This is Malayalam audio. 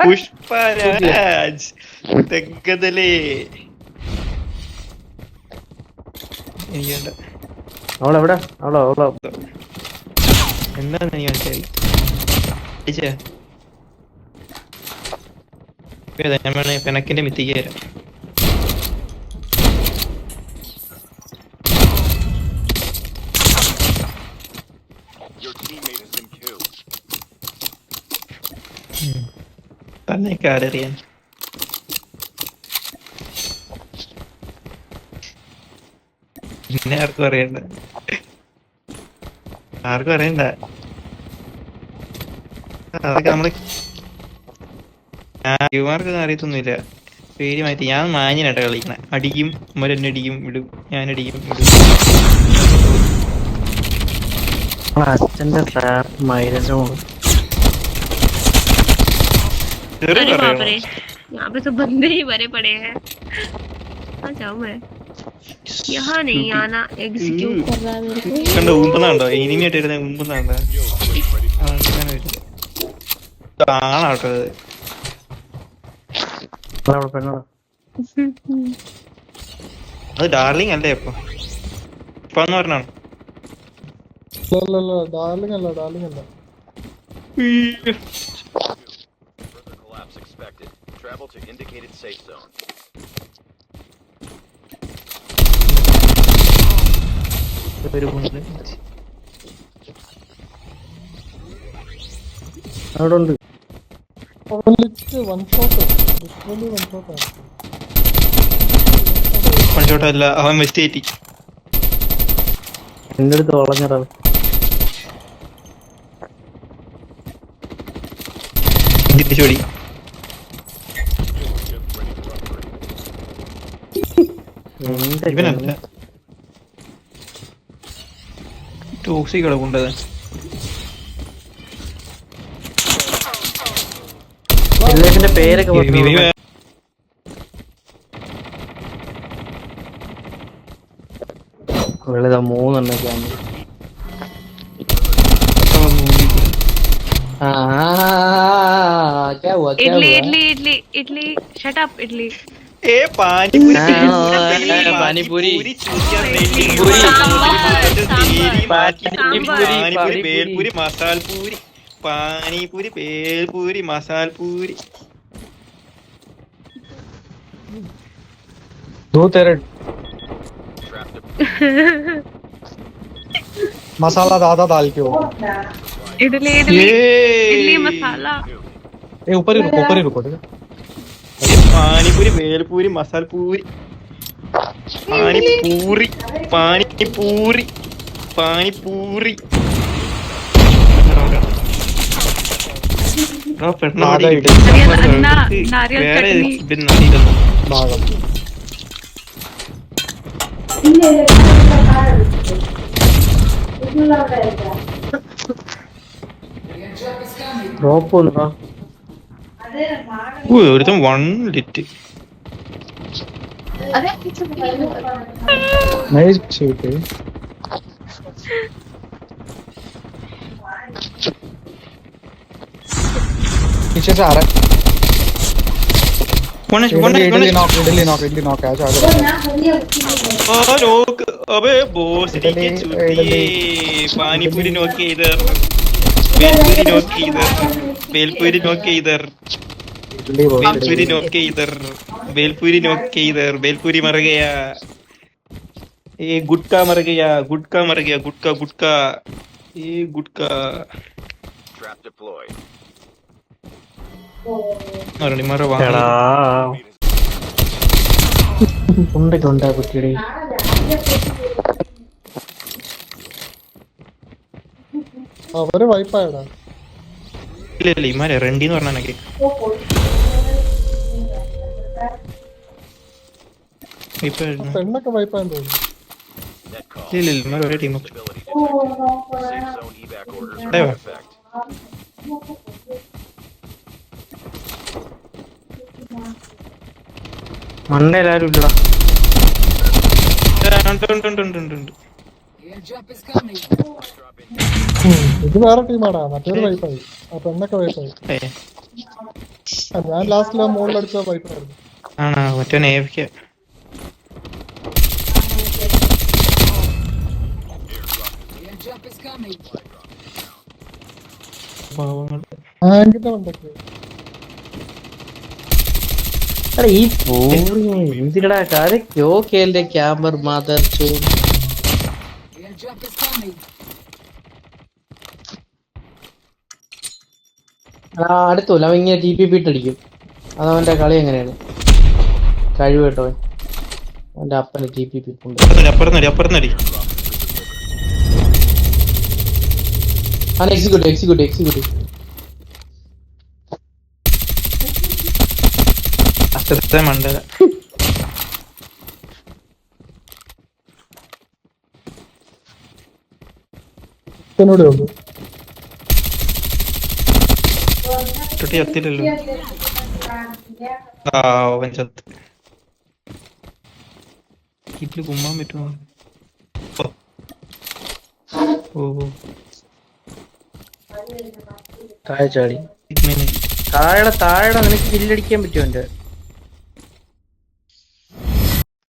പുഷ്പരാജ് തെക്കതലേ അവളെവിടെ അവളോ എന്താന്ന് നീ മനസ്സിലായി നമ്മള് പിണക്കിന്റെ മിത്തിക്ക് തരാം. തന്നെയൊക്കെ ആരറിയാൻ. പിന്നെ ആർക്കും അറിയണ്ട, ആർക്കും അറിയണ്ട. അതൊക്കെ നമ്മള് യുവാർക്കൊന്നും അറിയത്തൊന്നുമില്ല. പേര് മാറ്റി ഞാൻ മാഞ്ഞിനാട്ടോ കളിക്കണ. അടിക്കും മരന്നടിക്കും വിടും, ഞാനടിക്കും വിടും. അച്ഛന്റെ മൈലജ് अरे बाप रे, यहाँ पे तो बंदे ही भरे पड़े हैं. कहाँ जाऊँ मैं? यहाँ नहीं आना. एग्जीक्यूट कर रहा है मेरे को. കണ്ടോ ഉമ്പുന്നുണ്ടോ? ഇനിമയായിട്ട് വരുന്ന ഉമ്പുന്നുണ്ടോ? ആണാട്ടോ അത്. ഡാർലിംഗ് അല്ലേ ഇപ്പൊ ഇപ്പൊന്ന് പറഞ്ഞാണ്. ഡാർലിംഗ് അല്ല Travel to indicated safe zone. അവിടെ ഉണ്ട്. പണിച്ചോട്ടല്ല, അവൻ വെസ്റ്റേറ്റി എന്റെ അടുത്ത് വളഞ്ഞടാ. തിരിച്ചോടി. ഇവനല്ല ടോക്സിക് കിടക്കുണ്ടത്. എല്ലാത്തിന്റെ പേരൊക്കെ വെളുത 3 എണ്ണൊക്കെയാണ്. Idli shut up idli. ए पानीपुरी भेलपुरी मसाल पूरी, पानीपुरी भेलपुरी मसाल पूरी. दो तेरे मसाला दादा डाल के हो. इडली मसाला. ऊपर ही रुको ठीक है. पानीपुरी भेलपुरी मसाल पूरी, पानीपुरी पानीपुरी पानीपुरी. ഒരുത്തം 1 ലിറ്റ്. नहीं ठीक है. पीछे से आ रहा है. इडली नॉक है. अबे बोस पानीपुरी नॉक के इधर, भेलपुरी नॉक के इधर, भेलपुरी नॉक के इधर, भेलपुरी नॉक के इधर, भेलपुरी नॉक के इधर. भेलपुरी मर गया. ये गुटका मर गया, गुटका मर गया, गुटका गुटका. ये गुटका മരണി മറവാ ഉണ്ടൊക്കെ കുട്ടിയുടെ. അവര് വൈപ്പായടാ. ഇല്ല ഇമാരെ റെണ്ടിന്ന് പറഞ്ഞാൽ പെണ്ണൊക്കെ വൈപ്പാന്ന് തോന്നുന്നു. ഇല്ല ഇമാരെ ഒരേ ടീം. മണ്ടയിലാരും ഇല്ലടാ. ഇത് വേറെ ടീമാടാ. മറ്റൊരു വൈപ്പായി. ആ പെണ്ണൊക്കെ വൈപ്പായി. ഞാൻ ലാസ്റ്റില് മുകളിലടിച്ച വൈപ്പായിരുന്നു. ആണോ മറ്റേ നേവിക്ക പാവങ്ങൾ. ടാങ്കിന്റെ മണ്ടയ്ക്ക്. अरे ये पूरी इंदिरा कार क्यों खेल रहे कैमर मदर चोद അടുത്തല്ല അവൻ ഇങ്ങനെ ടി പി ഇട്ടടിക്കും. അതവന്റെ കളി എങ്ങനെയാണ് കഴിവ് കേട്ടോ. അവന്റെ അപ്പന് ടി പി ഉണ്ട്. അപ്പുറന്നടി എക്സിക്യൂട്ടീവ് അറ്റത്തെ മണ്ടല. ഇതിനൂടെ ഉള്ളു. തൊട്ടി ചത്തില്ലല്ലോ. ആ അവൻ ചത്ത്. ഇതില് കുമ്മാൻ പറ്റുമോ? ഓ താഴെ ചാടി. ഇങ്ങനെ താഴെ നിനക്ക് കില്ലടിക്കാൻ പറ്റുമോ? എന്റെ